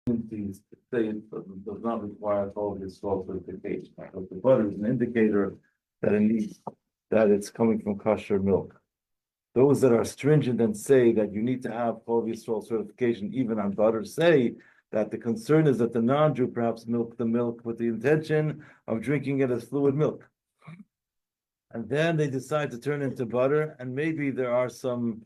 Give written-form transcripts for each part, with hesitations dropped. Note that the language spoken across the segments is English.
say it does not require all this salt certification. But the butter is an indicator that it needs, that it's coming from kosher milk. Those that are stringent and say that you need to have Chalav Yisroel certification even on butter say that the concern is that the non-Jew perhaps milk the milk with the intention of drinking it as fluid milk. And then they decide to turn into butter, and maybe there are some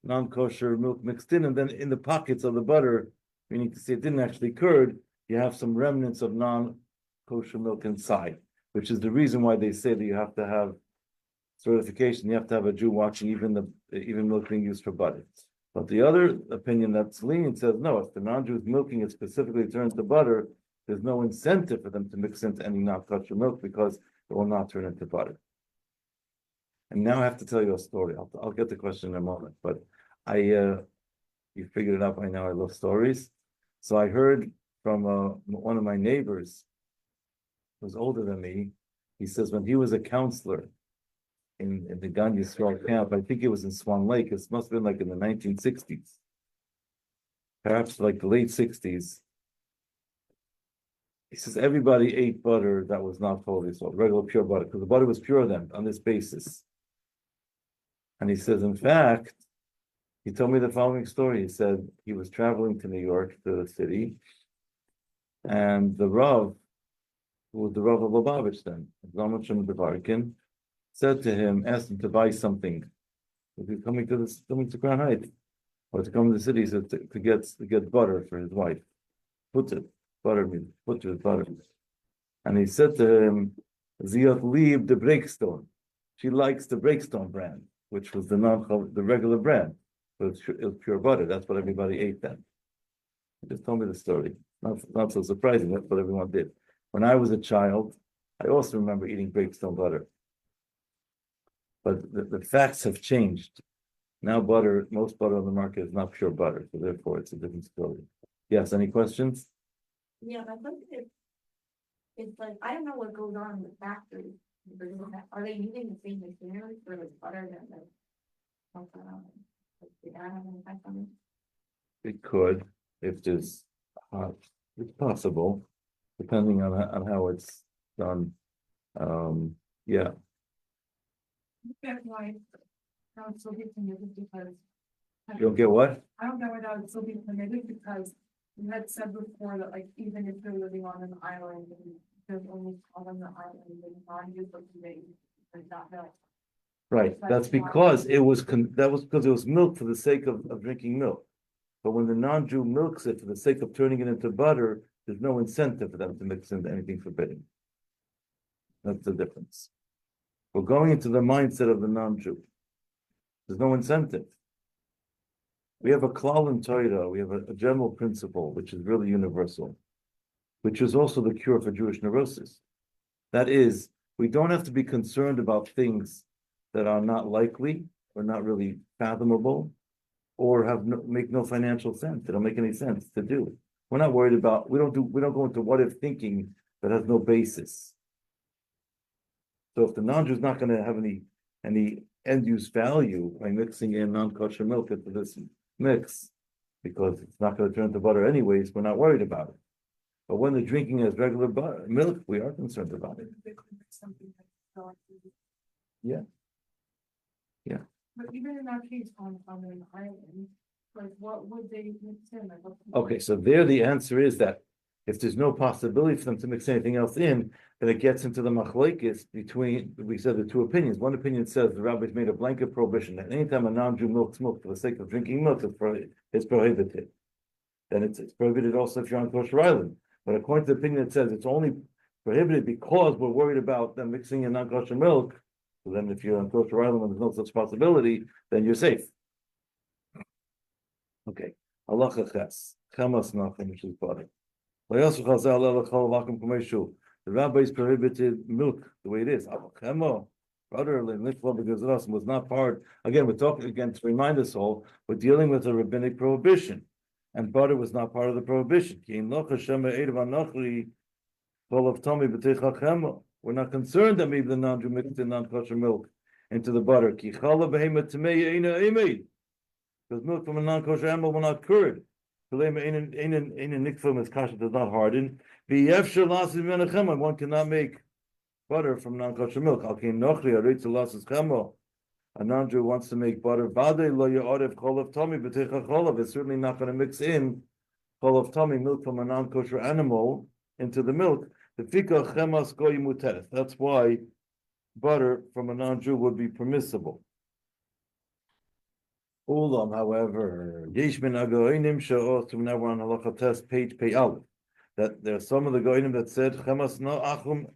non-kosher milk mixed in, and then in the pockets of the butter, meaning to say it didn't actually curd, you have some remnants of non-kosher milk inside, which is the reason why they say that you have to have certification, you have to have a Jew watching even milk being used for butter. But the other opinion that's lenient says, no, if the non-Jew is milking it specifically turns to butter, there's no incentive for them to mix into any non-kosher milk because it will not turn into butter. And now I have to tell you a story. I'll get the question in a moment, but you figured it out by now. I love stories. So I heard from one of my neighbors, who was older than me. He says when he was a counselor in the Gan Yisrael camp, I think it was in Swan Lake. It must have been like in the 1960s, perhaps like the late 60s. He says everybody ate butter that was not Chalav Yisroel, regular pure butter, because the butter was pure then on this basis. And he says, in fact, he told me the following story. He said he was traveling to New York, to the city, and the Rav, who was the Rav of Lubavitch then, Zalman Devarkin, said to him, asked him to buy something. If he's coming to Crown Heights, or to come to the city, he said to get butter for his wife. Butter. And he said to him, Ziot Lieb the Breakstone. She likes the Breakstone brand, which was the regular brand. So it was pure butter. That's what everybody ate then. He just told me the story. Not so surprising. That's what everyone did. When I was a child, I also remember eating Breakstone butter. But the facts have changed. Now most butter on the market is not pure butter. So therefore, it's a different story. Yes, any questions? Yeah, I think it's like, I don't know what goes on in the factory. Are they using the same machinery for the butter that did that have an effect on it? It could, if there's, it's possible, depending on how it's done. Yeah. That's why I would still be permitted because. You don't get what? I don't know why that would still be permitted because you had said before that like even if you're living on an island and there's only on the island and non-use of today, there's not milk. Right, that's because it was because it was milk for the sake of drinking milk. But when the non-Jew milks it for the sake of turning it into butter, there's no incentive for them to mix into anything forbidden. That's the difference. We're going into the mindset of the non-Jew. There's no incentive. We have a klal in Torah, we have a general principle, which is really universal, which is also the cure for Jewish neurosis. That is, we don't have to be concerned about things that are not likely or not really fathomable or make no financial sense. They don't make any sense to do. We're not worried about, we don't go into what if thinking that has no basis. So if the non-Jew is not going to have any end-use value by mixing in non-kosher milk into this mix, because it's not going to turn into butter anyways, we're not worried about it. But when they're drinking as regular milk, we are concerned about it. Yeah. Yeah. But even in our case, on an island, like what would they mix in? Like, Okay, so there the answer is that if there's no possibility for them to mix anything else in, then it gets into the machlokes between, we said the two opinions. One opinion says the rabbis made a blanket prohibition that anytime a non-Jew milks milk for the sake of drinking milk, it's prohibited. Then it's prohibited also if you're on kosher island. But according to the opinion that says it's only prohibited because we're worried about them mixing in non-kosher milk, so then if you're on kosher island when there's no such possibility, then you're safe. Okay. Halacha ches. Chamas nachem, which is butter. The rabbis prohibited milk the way it is. Butter was not part. Again, we're talking again to remind us all, we're dealing with a rabbinic prohibition. And butter was not part of the prohibition. We're not concerned that maybe the non-Jew mixed in non-kosher milk into the butter. Because milk from a non-kosher animal will not curd. Nikfum is kasha does not harden. One cannot make butter from non-kosher milk. A non-Jew wants to make butter. It's certainly not going to mix in cholav tummy, milk from a non-kosher animal, into the milk. That's why butter from a non-Jew would be permissible. Ulam, however, Yesh min agoinim she'os, now we're on halacha test, page pei aleph, that there are some of the goinim that said chemas no achum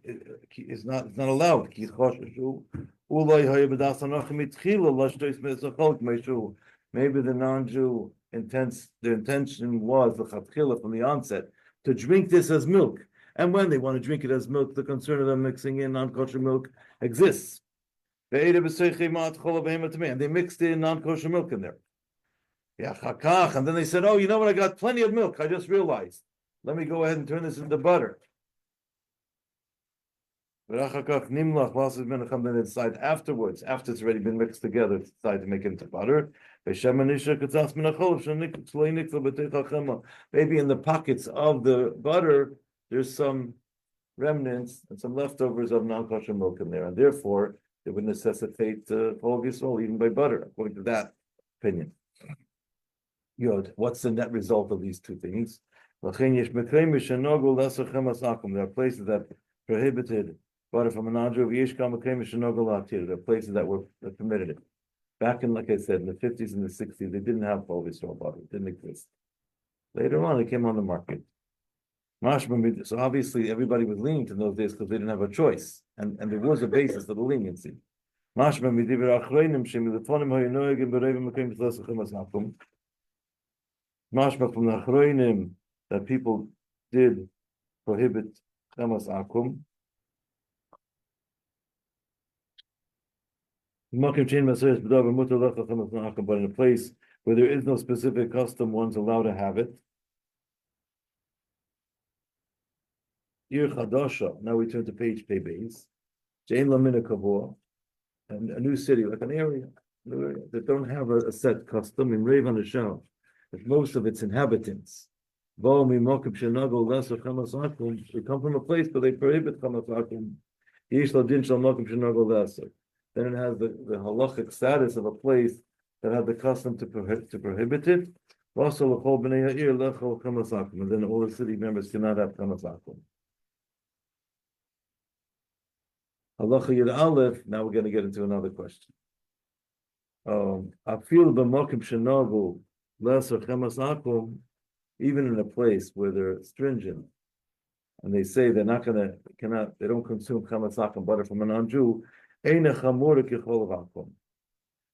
is not allowed. Ki choshishu ulay hayabadas anachim itchila lashtois me'esachol k'meishu. Maybe the non-Jew their intention was the chatchila from the onset to drink this as milk, and when they want to drink it as milk, the concern of them mixing in non-kosher milk exists. And they mixed in non-kosher milk in there. And then they said, oh, you know what? I got plenty of milk. I just realized. Let me go ahead and turn this into butter. Then they decide afterwards, after it's already been mixed together, decide to make it into butter. Maybe in the pockets of the butter, there's some remnants and some leftovers of non-kosher milk in there. And therefore, it would necessitate Chalav Yisroel even by butter, according to that opinion. Yod, what's the net result of these two things? There are places that prohibited butter from a non-Jew. There are places that were permitted it. Back in, like I said, in the 50s and the 60s, they didn't have Chalav Yisroel butter. It didn't exist. Later on, it came on the market. So obviously everybody was lenient in those days because they didn't have a choice. And there was a basis for the leniency. Mashma from the Achroinim that people did prohibit chemas akum. But in a place where there is no specific custom, one's allowed to have it. Ir Chadasha. Now we turn to page Beis. Jain Lamina Kavua, and a new city, like an area that don't have a set custom in Rav Hanashal, with most of its inhabitants. They come from a place where they prohibit chamas akum. Then it has the halachic status of a place that had the custom to prohibit it. And then all the city members cannot have chamas akum. Halacha Yud Aleph. Now we're going to get into another question. I feel b'makim shenagu lesser chemas akum, even in a place where they're stringent, and they say they're not they don't consume chemas akum butter from a non-Jew. Eina chamura ki cholav akum.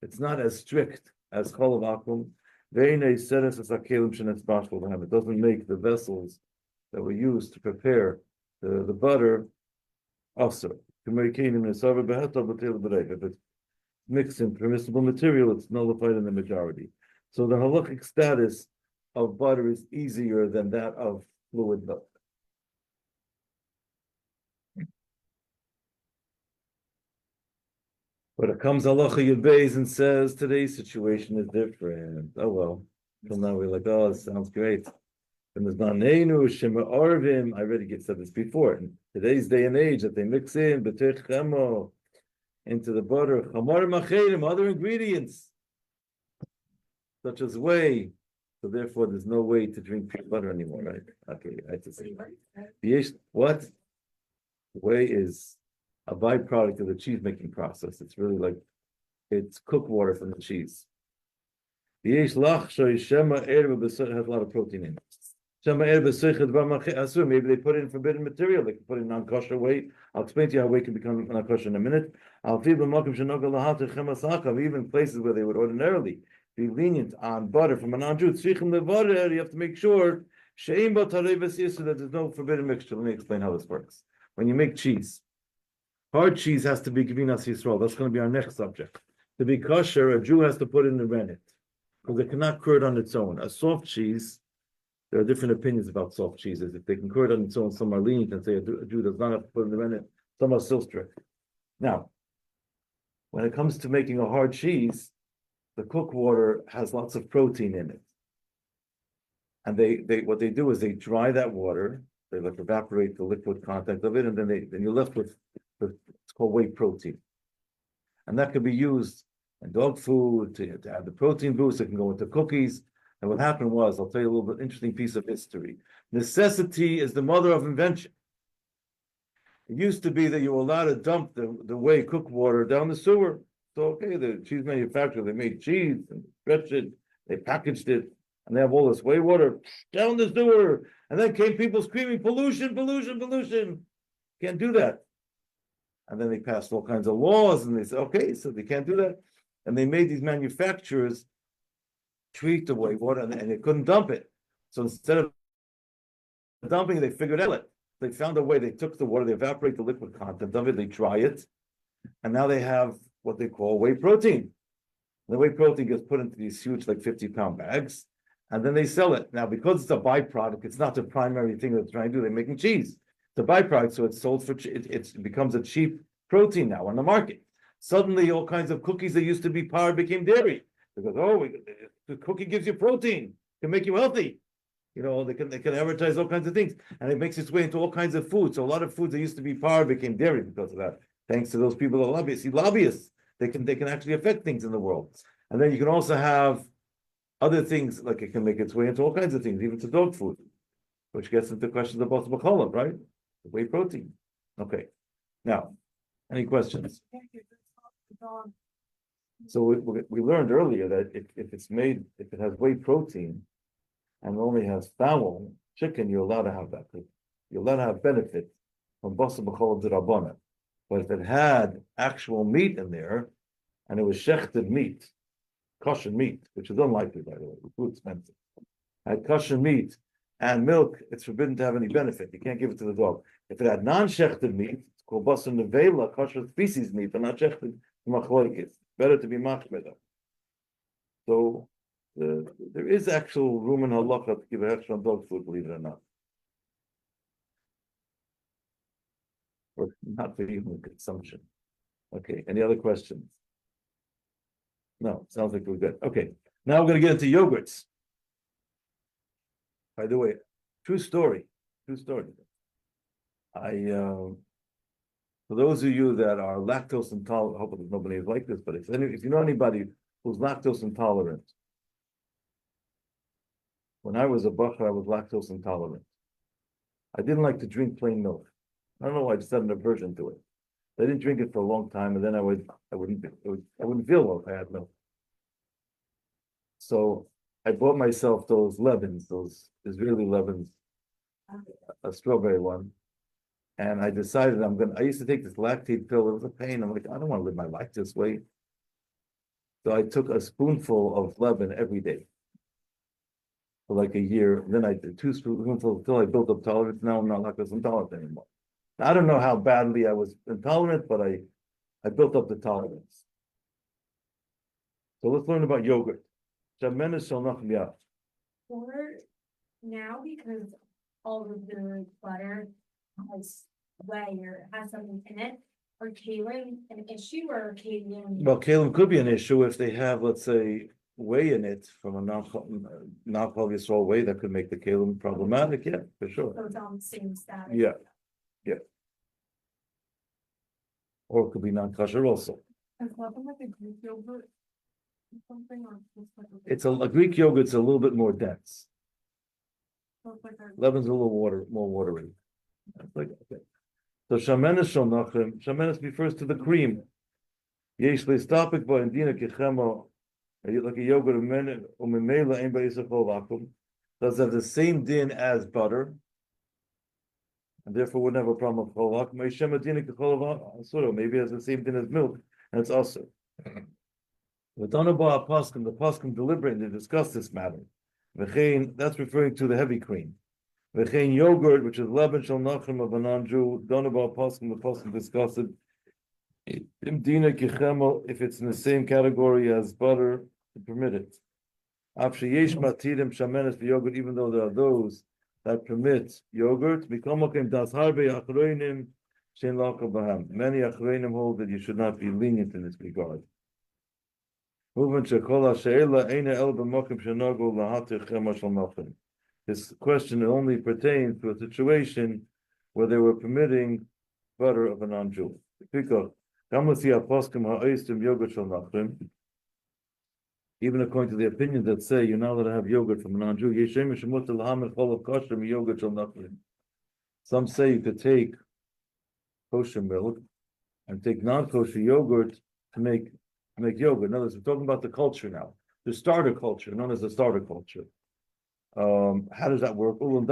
It's not as strict as cholav akum. Ve'eina seres as hakelim shenetzbashel b'hem. It doesn't make the vessels that were used to prepare the butter asur. If it's mixed in permissible material, it's nullified in the majority. So the halachic status of butter is easier than that of fluid milk. But it comes halacha Yud Beis and says today's situation is different. Oh well. Till now we're like, oh, this sounds great. And there's Naneinu, Shema Arvim. I already said this before. In today's day and age, that they mix in B'tech Chemo into the butter, Chamar Macherim, other ingredients, such as whey. So therefore, there's no way to drink pure butter anymore, right? Okay, I have to say. What? Whey is a byproduct of the cheese making process. It's really like it's cooked water from the cheese. Has a lot of protein in it. Maybe they put in forbidden material. They can put in non-kosher whey. I'll explain to you how whey can become non-kosher in a minute. Even places where they would ordinarily be lenient on butter from a non-Jew, you have to make sure that there's no forbidden mixture. Let me explain how this works. When you make cheese, hard cheese has to be Gvinas Yisrael. That's going to be our next subject. To be kosher, a Jew has to put in the rennet, because they cannot cure it on its own. A soft cheese, there are different opinions about soft cheeses. If they can cure it on its own, some are lenient and say a Jew does not have to put in the rennet. Some are still strict. Now, when it comes to making a hard cheese, the cooked water has lots of protein in it. And they what they do is they dry that water, they like evaporate the liquid content of it, and then you're left with it's called whey protein. And that can be used in dog food to add the protein boost. It can go into cookies. And what happened was, I'll tell you a little bit interesting piece of history. Necessity is the mother of invention. It used to be that you were allowed to dump the whey cooked water down the sewer. So okay, the cheese manufacturer, they made cheese and stretched it, they packaged it, and they have all this whey water down the sewer. And then came people screaming, pollution, pollution, pollution. Can't do that. And then they passed all kinds of laws, and they said, okay, so they can't do that. And they made these manufacturers treat the whey water, and they couldn't dump it. So instead of dumping it, they figured out they found a way. They took the water, they evaporate the liquid content of it, they dry it, and now they have what they call whey protein. The whey protein gets put into these huge, like 50-pound bags, and then they sell it. Now, because it's a byproduct, it's not the primary thing they're trying to do. They're making cheese. It's a byproduct, so it's sold for it becomes a cheap protein now on the market. Suddenly, all kinds of cookies that used to be powder became dairy because the cookie gives you protein, can make you healthy. You know, they can advertise all kinds of things, and it makes its way into all kinds of food. So a lot of foods that used to be powder became dairy because of that. Thanks to those people that are lobbyists. See, lobbyists, they can actually affect things in the world. And then you can also have other things, like it can make its way into all kinds of things, even to dog food, which gets into questions about the Chalav, right? The whey protein. Okay. Now, any questions? So we learned earlier that if it has whey protein and only has fowl, chicken, you're allowed to have that. You're allowed to have benefit from basar b'chalav d'Rabbanan. But if it had actual meat in there, and it was shechted meat, kosher meat, which is unlikely, by the way, it's too expensive. Had kosher meat and milk, it's forbidden to have any benefit. You can't give it to the dog. If it had non-shechted meat, it's called basar nevela, kosher species meat, but not shechted, machloikis. Better to be machmeda. So there is actual room in halacha to give extra on dog food, believe it or not. Or not for human consumption. Okay, any other questions? No, sounds like we're good. Okay, now we're going to get into yogurts. By the way, true story. For those of you that are lactose intolerant, hopefully nobody is like this, but if you know anybody who's lactose intolerant, when I was a bacher, I was lactose intolerant. I didn't like to drink plain milk. I don't know why I just had an aversion to it. I didn't drink it for a long time, and then I wouldn't feel well if I had milk. So I bought myself those Lebens, those Israeli Lebens, a strawberry one. And I decided I used to take this lactate pill. It was a pain. I'm like, I don't want to live my life this way. So I took a spoonful of Leben every day for like a year. Then I did 2 spoonfuls until I built up tolerance. Now I'm not lactose intolerant anymore. Now, I don't know how badly I was intolerant, but I built up the tolerance. So let's learn about yogurt. Or now, because all of the butter has whey or has something in it, or kalim an issue, or kalim? Well, kalim could be an issue if they have, let's say, whey in it from a non-Chalav Yisroel whey that could make the kalim problematic. Yeah, for sure. So it's on the same status. Yeah. Or it could be non-kosher also. Is Leben like a Greek yogurt or something, or just like It's a Greek yogurt's a little bit more dense. so it's like a Lebanon's a little more watery. Like, okay. So shamenes shel nachem. Shamenes refers to the cream. Yesh leistapik ba indina kechemo, like a yogurt of men umimela ein ba'isachol vakum. Does have the same din as butter, and therefore wouldn't have a problem with chol vakum. Maybe it has the same din as milk, and it's also. The Paskim deliberating to discuss this matter. That's referring to the heavy cream. V'chein yogurt, which is Leben shel nachem of a non-Jew, Donabah Paskim, the Paskim discuss it. Imdina kichemel, if it's in the same category as butter, to permit it. After yesh matirim shamenes for yogurt, even though there are those that permit yogurt, mikomokim das harbe achroinim shein laka baham. Many achroinim hold that you should not be lenient in this regard. Movement shekola she'ela eina el b'mokim shenogu lahatir chema shel nachem. This question only pertains to a situation where they were permitting butter of a non-Jew. Even according to the opinions that say you're not allowed to have yogurt from a non-Jew, some say you could take kosher milk and take non-kosher yogurt to make yogurt. In other words, we're talking about the culture now, the starter culture, known as the starter culture. How does that work? Even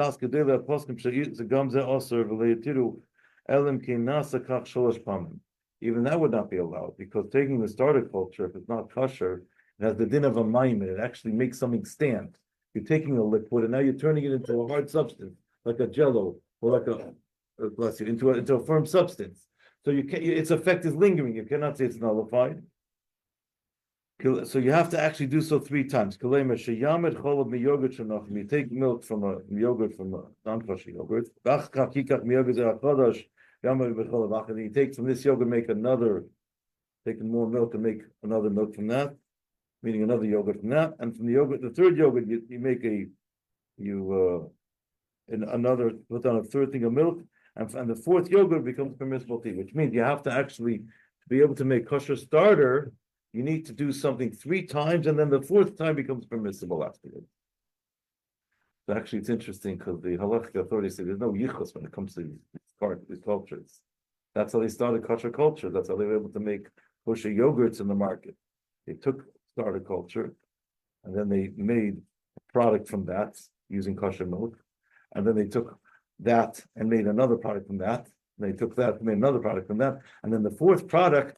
that would not be allowed, because taking the starter culture, if it's not kosher, it has the din of a maimon. It actually makes something stand. You're taking a liquid and now you're turning it into a hard substance, like a jello or like bless you, into a firm substance. So you can, its effect is lingering. You cannot say it's nullified. So you have to actually do so 3 times. You take milk from a yogurt from a non-kosher yogurt. And you take from this yogurt, take more milk and make another milk from that, meaning another yogurt from that. And from the yogurt, the third yogurt, you make another, put on a third thing of milk, and the fourth yogurt becomes permissible tea, which means you have to actually, to be able to make kosher starter, you need to do something 3 times, and then the 4th time becomes permissible afterwards. So actually, it's interesting because the halachic authorities say there's no yichus when it comes to these cultures. That's how they started kosher culture. That's how they were able to make kosher yogurts in the market. They took starter culture, and then they made a product from that using kosher milk, and then they took that and made another product from that. And they took that and made another product from that, and then the 4th product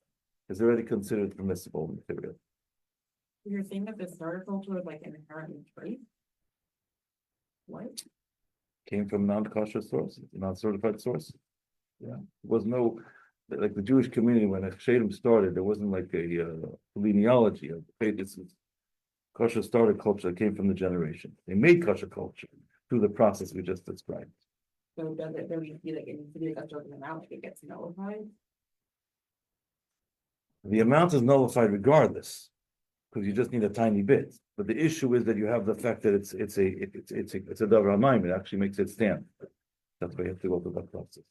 is already considered permissible material. You're saying that the starter culture was like an inherent trait? What? Came from non-kosher source, non-certified source. Yeah, there was no, like the Jewish community when Shadim started, there wasn't like a genealogy of, hey, this is kosher starter culture that came from the generation. They made kosher culture through the process we just described. So does it really feel like it needs to be like a certain amount, like it gets nullified? The amount is nullified regardless, because you just need a tiny bit. But the issue is that you have the fact that it's a davar hamayim. It actually makes it stand. That's why you have to go through that process.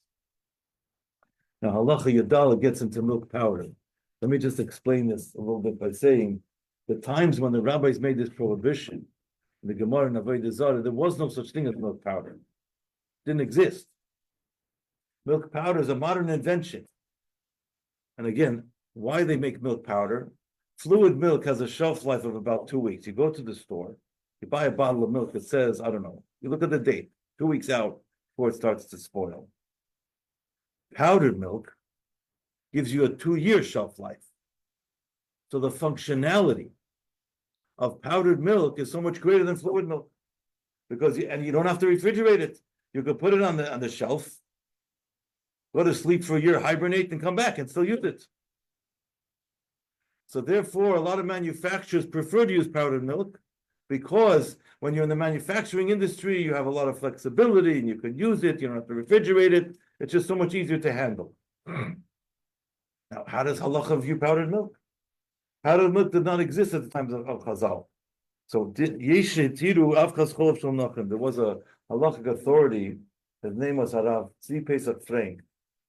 Now halacha yadala gets into milk powder. Let me just explain this a little bit by saying the times when the rabbis made this prohibition, in the Gemara and Avodah Zarah, there was no such thing as milk powder. It didn't exist. Milk powder is a modern invention. And again, why they make milk powder? Fluid milk has a shelf life of about 2 weeks. You go to the store, you buy a bottle of milk that says, I don't know, you look at the date, 2 weeks out before it starts to spoil. Powdered milk gives you a 2-year shelf life. So the functionality of powdered milk is so much greater than fluid milk, because you don't have to refrigerate it. You could put it on the shelf, go to sleep for a year, hibernate, and come back and still use it. So therefore, a lot of manufacturers prefer to use powdered milk, because when you're in the manufacturing industry, you have a lot of flexibility and you can use it. You don't have to refrigerate it. It's just so much easier to handle. Now, how does halacha view powdered milk? Powdered milk did not exist at the times of Chazal. So there was a halachic authority. His name was Harav Tzvi Pesach Frank.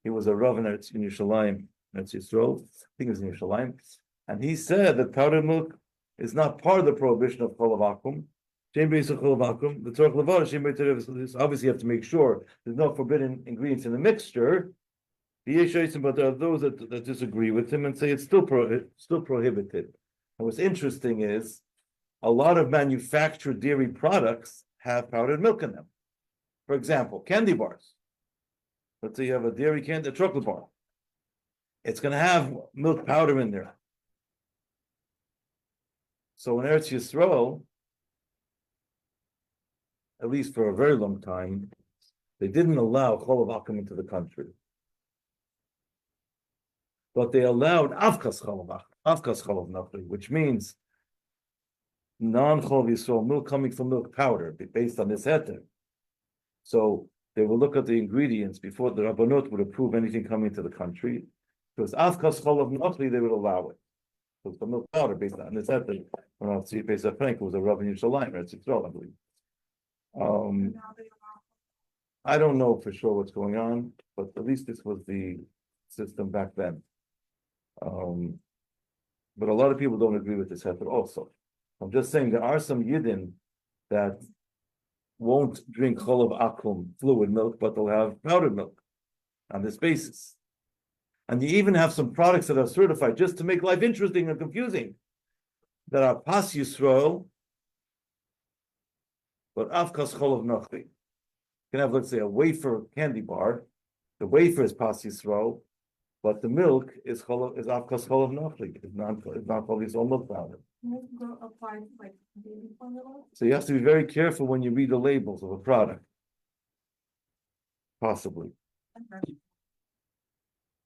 He was a rav in Yerushalayim, Eretz Yisrael. I think it was in Yerushalayim. And he said that powdered milk is not part of the prohibition of cholav akum. The Torah Levar, obviously you have to make sure there's no forbidden ingredients in the mixture. But there are those that disagree with him and say it's still prohibited. And what's interesting is a lot of manufactured dairy products have powdered milk in them. For example, candy bars. Let's say you have a dairy candy, a chocolate bar. It's going to have milk powder in there. So in Eretz Yisrael, at least for a very long time, they didn't allow cholav akum into the country. But they allowed avkas cholav nachri, which means non-cholav Yisrael milk coming from milk powder, based on this heter. So they will look at the ingredients before the Rabbanot would approve anything coming to the country. Because avkas cholav nachri, they would allow it. So it's the milk powder based on this heter. When I see Pesach Frank was a Rav in Yerushalayim, Eretz Yisrael, I believe. Um, I don't know for sure what's going on, but at least this was the system back then. But a lot of people don't agree with this method also. I'm just saying there are some Yidden that won't drink Chalav Akum fluid milk, but they'll have powdered milk on this basis. And you even have some products that are certified just to make life interesting and confusing that are Pas Yisroel, but Afkas Chalav Nachli. You can have, let's say, a wafer candy bar. The wafer is Pas Yisroel, but the milk is Afkas Chalav Nachli. It's not Chalav Yisroel milk powder. Apply to like baby formula. So you have to be very careful when you read the labels of a product. Possibly.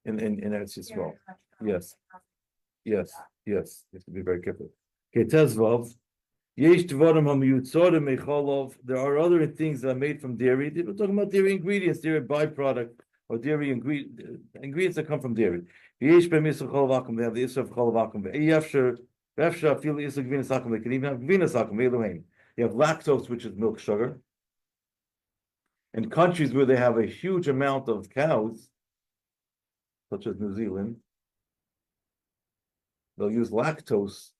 In Eretz Yisrael. Yes. Yes. Yes. You have to be very careful. Okay, Tezvav. There are other things that are made from dairy. We're talking about dairy ingredients, dairy byproduct, or dairy ingredients that come from dairy. They have the issue of cholav akum. They can even have gvinas akum. You have lactose, which is milk sugar. In countries where they have a huge amount of cows, such as New Zealand, they'll use lactose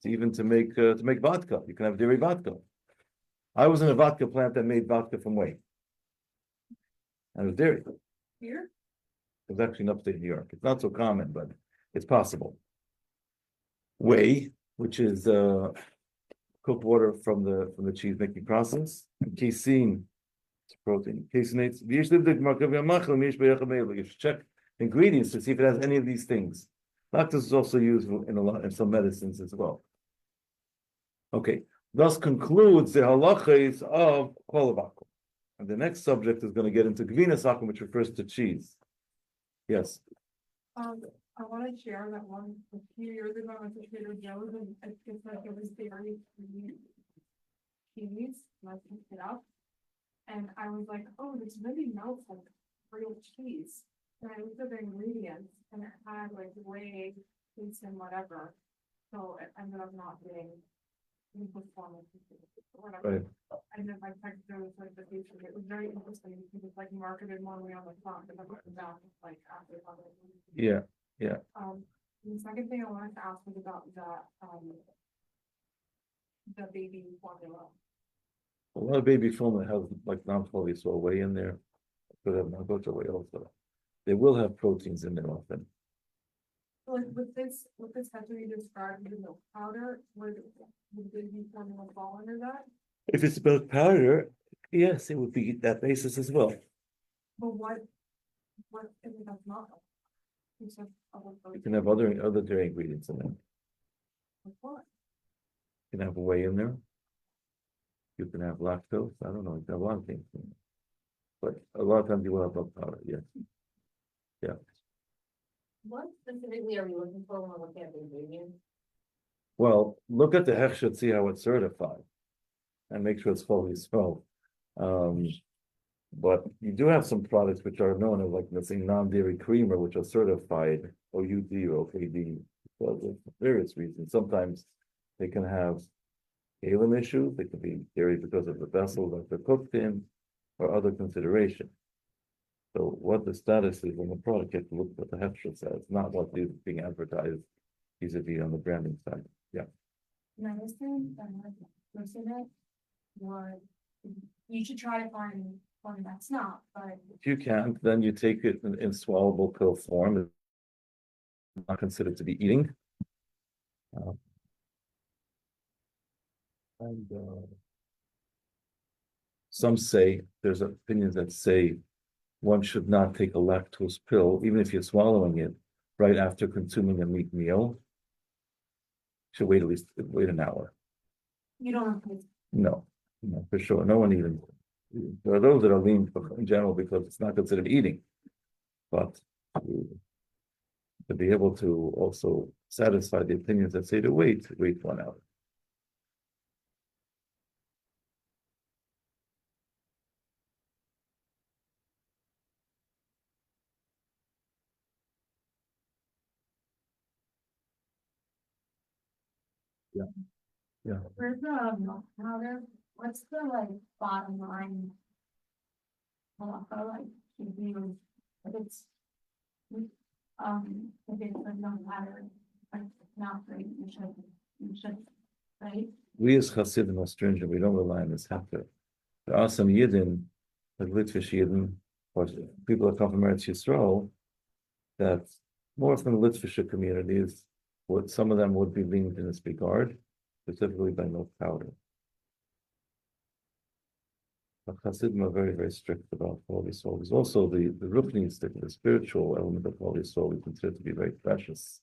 to make vodka. You can have dairy vodka. I was in a vodka plant that made vodka from whey, and it was dairy. Here? It was actually in upstate New York. It's not so common, but it's possible. Whey, which is cooked water from the cheese making process, and casein, it's protein. Caseinates. You should check ingredients to see if it has any of these things. Lactose is also used in some medicines as well. Okay, thus concludes the halachas of cholav akum. And the next subject is going to get into gvinas akum, which refers to cheese. Yes. I want to share that one a few years ago. I was at Trader Joe's and it's like it was dairy free cheese. And I picked it up and I was like, oh, this really melts like real cheese. And I looked at the ingredients and it had like whey, and whatever. So it ended up not being in performance or whatever. Right. And then I checked those like the feature. It was very interesting because it's like marketed one way on the front, but then written down like after the other. Yeah. The second thing I wanted to ask was about the baby formula. A lot of baby formula has like non-polysoy whey in there. Could have non-polysoy whey also. They will have proteins in there often. So like with this method you described, the milk powder, would baby formula fall under that? If it's milk powder, yes, it would be that basis as well. But what if that's not? You said You can have other dairy ingredients in there. what? You can have whey in there. You can have lactose. I don't know. You can have a lot of things in there. But a lot of times you will have milk powder, yes. Yeah. What specifically are we looking for when we're looking at the ingredients? Well, look at the hechsher, see how it's certified, and make sure it's fully spelled. But you do have some products which are known as, like, let's say, non-dairy creamer, which are certified OUD or OKD because of various reasons. Sometimes they can have alum issues. They can be dairy because of the vessel that they're cooked in, or other consideration. So what the status is on the product, you have to look what the hechsher says, not what is being advertised vis-a-vis on the branding side. Yeah. Medicine that has lactose in it, or you should try to find one that's not, but If you can't, then you take it in swallowable pill form. It's not considered to be eating. Some say, there's opinions that say one should not take a lactose pill, even if you're swallowing it, right after consuming a meat meal. Should wait an hour. you don't have to. No, for sure. No one even. There are those that are lean in general because it's not considered eating. But to be able to also satisfy the opinions that say to wait 1 hour. Yeah. Where's the milk powder? what's the like bottom line? Like, if you, if it's. If it's a no matter, like, not great, you should, right? We as Hasidim are stringent, we don't rely on this hefker. There are some Yidden, like Litvish Yidden, or people that come from Eretz Yisrael, that more from the Litvish communities, what some of them would be lenient in this regard, specifically by milk powder. But Hasidim are very, very strict about Holy Soul. There's also the Ruchnis, the spiritual element of Holy Soul, we consider to be very precious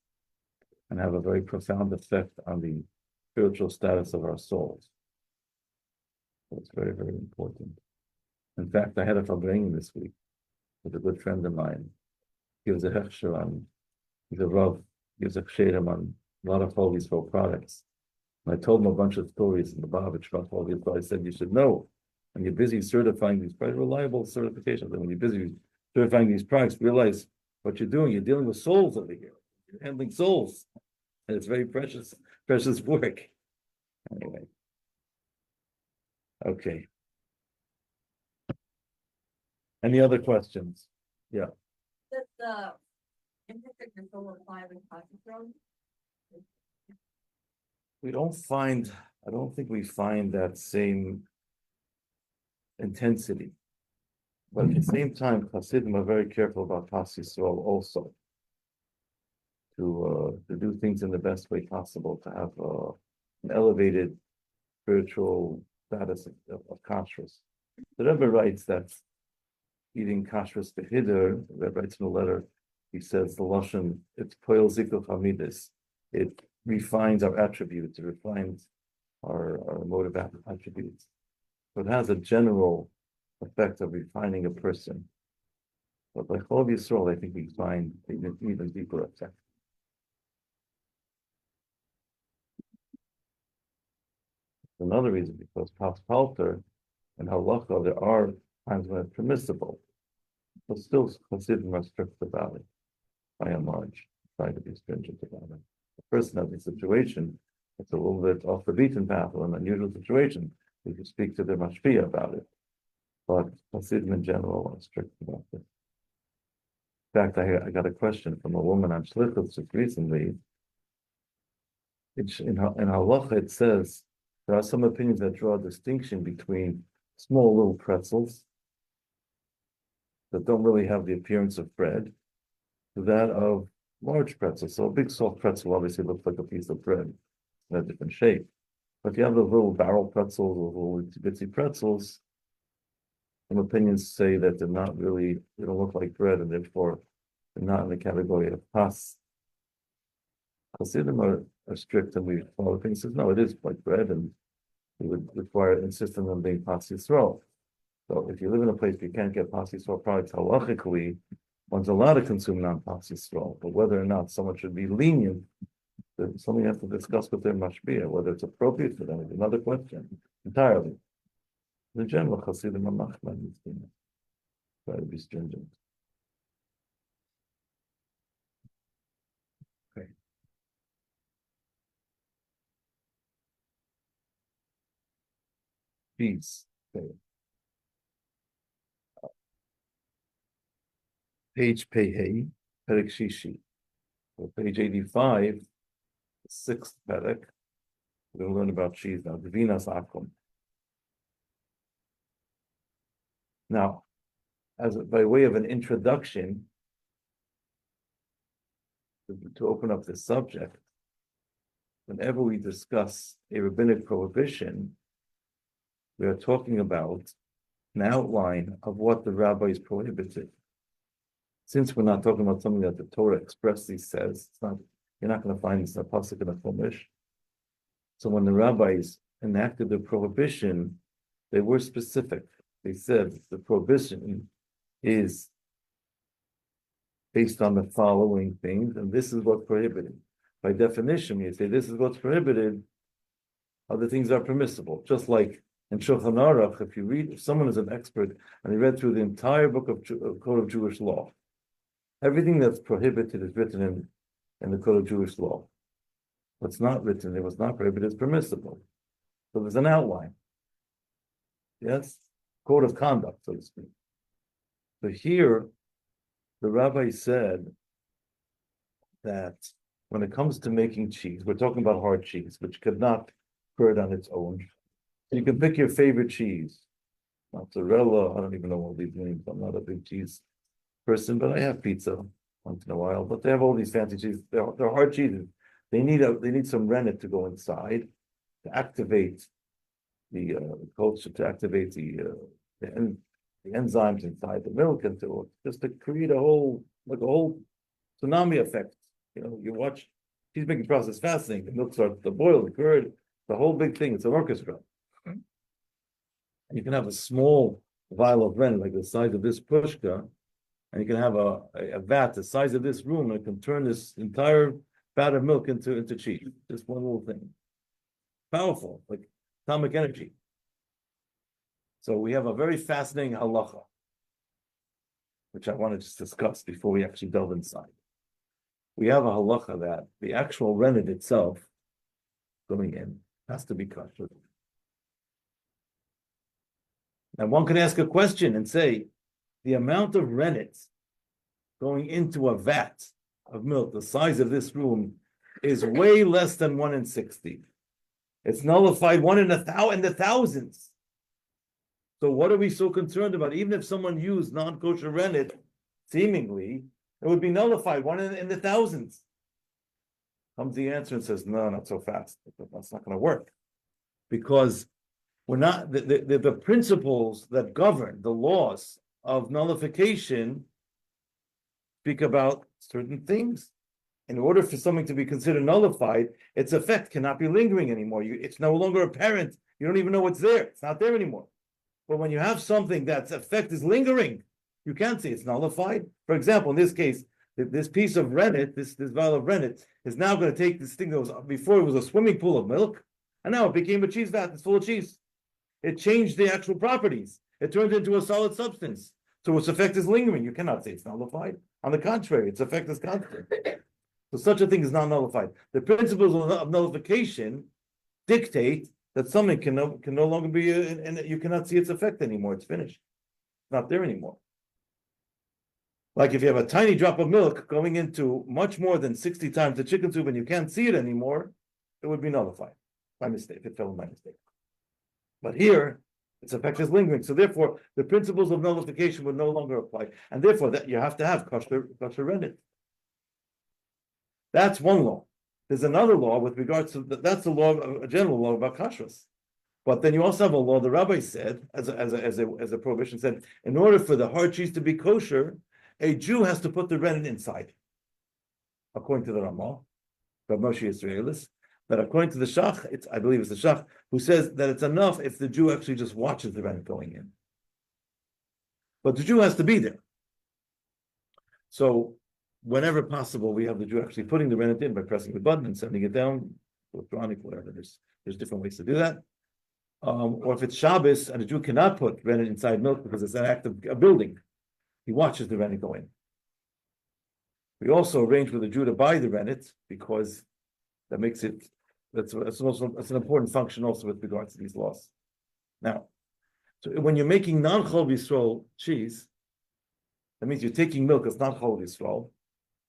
and have a very profound effect on the spiritual status of our souls. So it's very, very important. In fact, I had a Fabrengen this week with a good friend of mine. He was a hechsher on, he's a Rav, gives a ksherim on a lot of Holy Soul products. And I told him a bunch of stories in the Babich about Holy Soul. I said, you should know, when you're busy certifying these very reliable certifications, and when you're busy certifying these products, realize what you're doing. You're dealing with souls over here. You're handling souls. And it's very precious, precious work. Anyway. Okay. Any other questions? Yeah. Does the imperfect control apply with Positrone? We don't find, I don't think we find that same intensity. But at the same time, Hasidim are very careful about Pas Yisrael also. To do things in the best way possible, to have an elevated spiritual status of kashrus. The Rebbe writes that eating kashrus behider, the Rebbe writes in a letter, he says the Lashon, it's poil zikul hamidus. It refines our attributes, it refines our motive attributes. So it has a general effect of refining a person. But by Chalav Yisroel, I think we find an even deeper effect. Another reason, because Pas Palter and Halacha, there are times when it's permissible, but still Hasidim are strict about it, by and large, try to be stringent about it. A person has a situation that's a little bit off the beaten path or an unusual situation, we can speak to the mashpia about it. But Hasidim in general are strict about this. In fact, I got a question from a woman on Shlichus just recently. In Halacha it says, there are some opinions that draw a distinction between small little pretzels that don't really have the appearance of bread to that of large pretzels. So a big soft pretzel obviously looks like a piece of bread in a different shape. But if you have those little barrel pretzels or little bitsy pretzels, some opinions say that they're not really, they don't look like bread and therefore they're not in the category of pas. Hasidim are strict and we follow things. Says no, it is like bread and it would require insist on them being Pas Yisrael. So if you live in a place where you can't get Pas Yisrael products halachically, one's allowed to consume non-Pas Yisrael. But whether or not someone should be lenient, that's something you have to discuss with their mashpia. Whether it's appropriate for them is another question entirely. In general, Hasidim are machman, try to be stringent. Okay. Peace. Okay. Page Pehei, Perek Shishi. So page 85, the sixth Perek. We're going to learn about cheese now. Gvinas Akum. Now, by way of an introduction, to open up the subject, whenever we discuss a rabbinic prohibition, we are talking about an outline of what the rabbis prohibited. Since we're not talking about something that the Torah expressly says, it's not, you're not going to find this in a pasuk in a chumash. So when the rabbis enacted the prohibition, they were specific. They said the prohibition is based on the following things, and this is what's prohibited. By definition, when you say this is what's prohibited, other things are permissible. Just like in Shulchan Aruch, if someone is an expert and they read through the entire book of Code of Jewish Law, everything that's prohibited is written in the Code of Jewish Law. What's not written, what's not prohibited is permissible. So there's an outline. Yes, code of conduct, so to speak. So here, the rabbi said that when it comes to making cheese, we're talking about hard cheese, which could not curd on its own. You can pick your favorite cheese. Mozzarella, I don't even know all these names. I'm not a big cheese person, but I have pizza once in a while. But they have all these fancy cheeses. They're hard cheeses. They need some rennet to go inside to activate the culture, to activate the enzymes inside the milk, and to just to create a whole tsunami effect. You watch cheese making process fascinating. The milk starts to boil, the curd, the whole big thing. It's an orchestra. And you can have a small vial of rennet, like the size of this pushka, and you can have a vat the size of this room, and it can turn this entire vat of milk into cheese. Just one little thing. Powerful, like atomic energy. So we have a very fascinating halacha, which I want to just discuss before we actually delve inside. We have a halacha that the actual rennet itself going in has to be kosher. Now one could ask a question and say, the amount of rennet going into a vat of milk the size of this room is way less than 1 in 60. It's nullified 1 in the thousands. So what are we so concerned about? Even if someone used non-kosher rennet, seemingly, it would be nullified 1 in the thousands. Comes the answer and says, no, not so fast. That's not going to work. Because we're not, the principles that govern the laws of nullification speak about certain things. In order for something to be considered nullified, its effect cannot be lingering anymore. It's no longer apparent. You don't even know what's there. It's not there anymore. But when you have something that's effect is lingering, you can't say it's nullified. For example, in this case, this piece of rennet, this vial of rennet, is now going to take this thing that was before it was a swimming pool of milk, and now it became a cheese vat. It's full of cheese. It changed the actual properties. It turned into a solid substance. So its effect is lingering. You cannot say it's nullified. On the contrary, its effect is constant. So such a thing is not nullified. The principles of nullification dictate that something can no longer be, and you cannot see its effect anymore. It's finished. It's not there anymore. Like if you have a tiny drop of milk going into much more than 60 times the chicken soup and you can't see it anymore, it would be nullified by mistake. It fell by mistake. But here, its effect is lingering. So therefore, the principles of nullification would no longer apply. And therefore, that you have to have kosher rennet. That's one law. There's another law with regards to that's the law, a general law about kashrus. But then you also have a law. The rabbi said, as a prohibition, said, in order for the hard cheese to be kosher, a Jew has to put the rennet inside. According to the Ramah, Rabbi Moshe Yisraelis, but according to the Shach, I believe it's the Shach who says that it's enough if the Jew actually just watches the rennet going in. But the Jew has to be there. So whenever possible, we have the Jew actually putting the rennet in by pressing the button and sending it down, electronic, whatever. There's different ways to do that. Or if it's Shabbos and the Jew cannot put rennet inside milk because it's an act of a building, he watches the rennet go in. We also arrange for the Jew to buy the rennet because that makes it, that's an important function also with regards to these laws. Now, so when you're making non-Chalav Yisroel cheese, that means you're taking milk that's not Chalav Yisroel,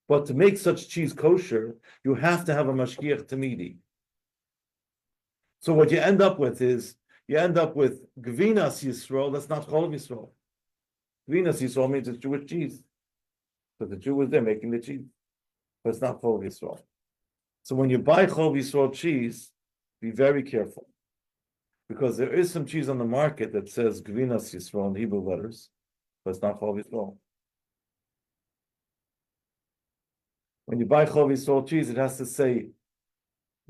but to make such cheese kosher, you have to have a mashgiach tamidi. So what you end up with is, you end up with Gvinas Yisroel, that's not Chalav Yisroel. Gvinas Yisroel means it's Jewish cheese. So the Jew was there making the cheese, but it's not Chalav Yisroel. So when you buy Chalav Yisroel cheese, be very careful. Because there is some cheese on the market that says Gvinas Yisroel in Hebrew letters, but it's not Chalav Yisroel. When you buy Chalav Yisroel cheese, it has to say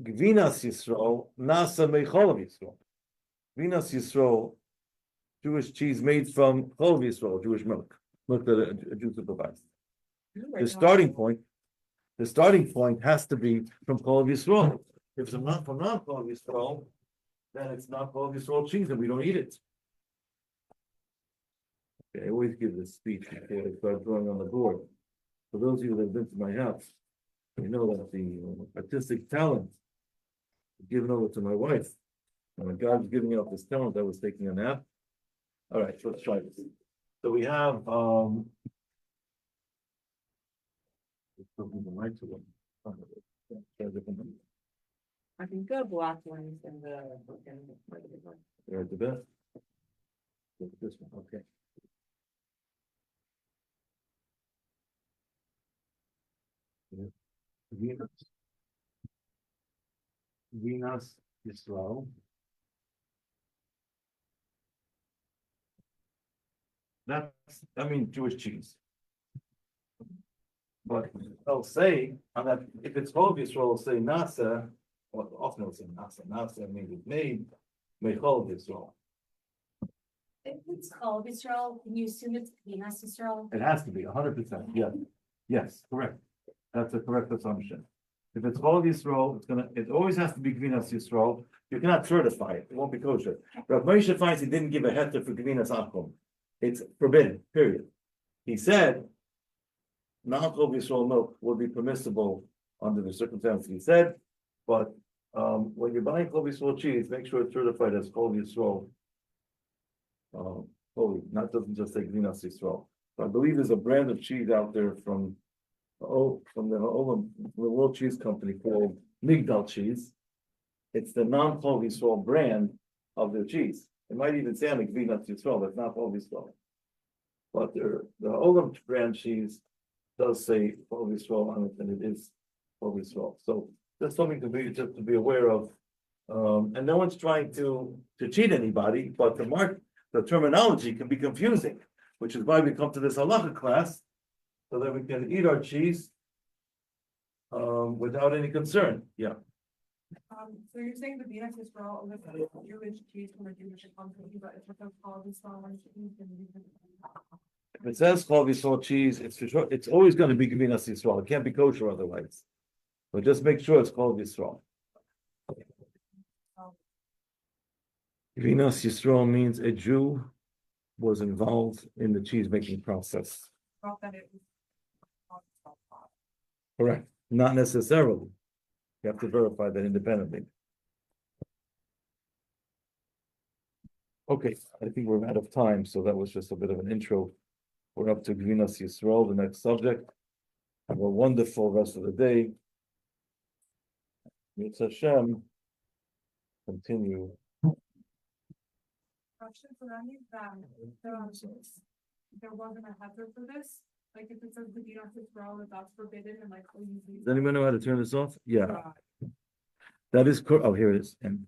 Gvinas Yisroel, Nasa Me Chalav Yisroel. Gvinas Yisroel, Jewish cheese made from Chalav Yisroel, Jewish milk that a Jew supervised. The starting point has to be from Chalav Yisroel. If it's not from non-Chalav Yisroel, then it's not Chalav Yisroel cheese, and we don't eat it. Okay, I always give this speech before I start drawing on the board. For those of you that have been to my house, you know that the artistic talent was given over to my wife. And when God was giving me up this talent, I was taking a nap. All right, so let's try this. So we have, I think the black ones and the. They're the best. Look at this one, okay. Venus. Venus Yisroel. That's, I mean, Jewish cheese. But they'll say, on that, if it's Chalav Yisroel, it'll say Nasa, or often it'll say Nasa, Nasa means it's made, Chalav Yisroel. If it's Chalav Yisroel, can you assume it's Teves Yisroel? It has to be 100%, yeah. Yes, correct. That's a correct assumption. If it's Chalav Yisroel, it always has to be Gvinas Yisroel. You cannot certify it, it won't be kosher. Rav Moshe finds he didn't give a heter for Gvinas Akum. It's forbidden, period. He said, non-Chalav Yisroel milk would be permissible under the circumstances he said, but when you're buying Chalav Yisroel cheese, make sure it's certified as Chalav Yisroel. Holy, not doesn't just say Gvinas Yisroel. So I believe there's a brand of cheese out there from the World Cheese Company called Migdal cheese. It's the non-Chalav Yisroel brand of their cheese. It might even say on the Gvinas Yisroel, that's not Chalav Yisroel. But the Olam brand cheese does say Chalav Yisroel on it, and it is Chalav Yisroel. So that's something to be aware of. And no one's trying to cheat anybody, but the terminology can be confusing, which is why we come to this halacha class, so that we can eat our cheese without any concern. Yeah. So you're saying the Venus Yisrael is a Jewish cheese from a Jewish company, but it's because all this foreign cheese and you can. If it says Chalav Yisrael cheese, it's for sure, it's always going to be Gvinas Yisrael. It can't be kosher otherwise. But just make sure it's Chalav Yisrael. Gvinas Yisrael means a Jew was involved in the cheese making process. Not that it was. Correct. Not necessarily. You have to verify that independently. Okay, I think we're out of time, so that was just a bit of an intro. We're up to Gvinas Yisrael, the next subject. Have a wonderful rest of the day. Mitzvah Hashem. Continue. Question for them is that, there wasn't a header for this, like if it says the Venus Yisrael, if that's forbidden and like. Does anyone know how to turn this off? Yeah. That is, oh, here it is. And,